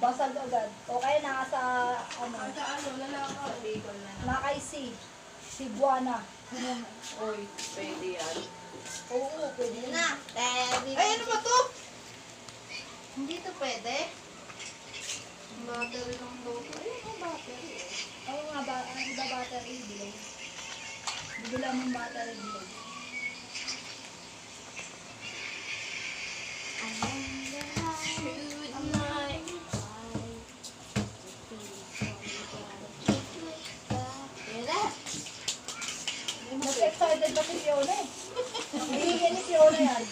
Basag agad. Okay, nasa ano? Sa ano, lalakaw. Bacon na. Nakay C. Cebuana. Oy, pwede yan. Oo, pwede yun. Na. Ay, ano ba to? Hindi to pwede. Battery lang daw. Ayun ang battery. Oo nga ba, iba battery bilog. Bigla mong battery bilog. Good night. Mas excited ba si Fiona eh? Hihingin ni Fiona yan.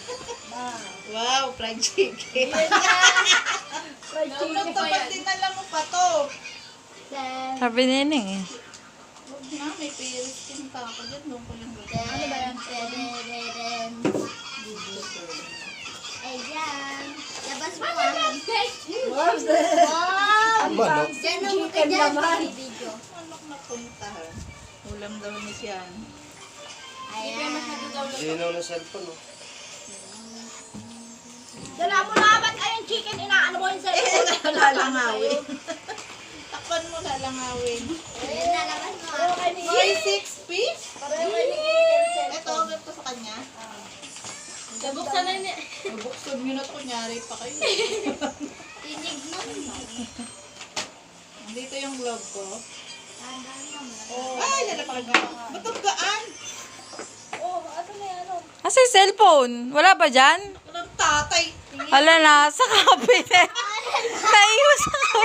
Wow, fried chicken. Fried chicken. Dapat dinala mo pa to. Sabi ni Neneng eh. Huwag na, may periskin pa ako dyan. Doon ko lang doon. Ano ba yan? Ayan. Labas mo ah. Wow! Ang Manok. Diyan na mo ka chicken dyan. naman. Video. Manok na punta ha. Ulam daw ni Sian. Ayan. Linaw na cellphone, oh. Dala mo na, ba't ayong chicken inaano mo yung cellphone? Lalangawin. Takpan mo lalangawin. Ayan na, labas mo Pareho ah. kay ni Boy, 6 piece? Pareho kay ni Kiki. Ito, ito sa kanya. Nabuksan na niya. Nabuksan nyo na ito, kunyari pa kayo. Tinig mo. Dito yung vlog ko. Tandaan naman. Ay, lalapakan ka. Ba't ang gaan? Oh, ano na yan? Ano? Asa yung cellphone? Wala ba dyan? Walang tatay. Ala na, sa cabinet. Naiwas ako.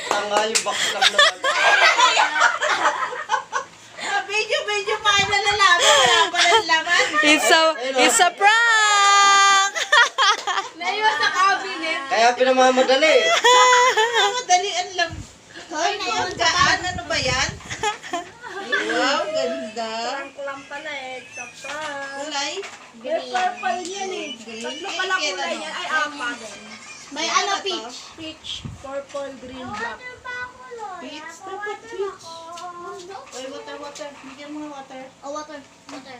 Tanga yung box lang naman. Medyo pa kayo nalalaman. Wala pa ng laman. It's a prank! Naiwas sa cabinet. Kaya pinamamadali. Madalian lang. Ay, ang gaan. Ano ba yan? Wow, ganda. Prank lang pala eh. Tsaka. Kulay. May purple yan eh. Green. Tatlo pala Kaya kulay ano? yan. Ay, apat. May Ano ano, to? peach. Peach, purple, green, black. Peach. Dapat peach. Uy, water. Bigyan mo ng water. Oh, water. Water.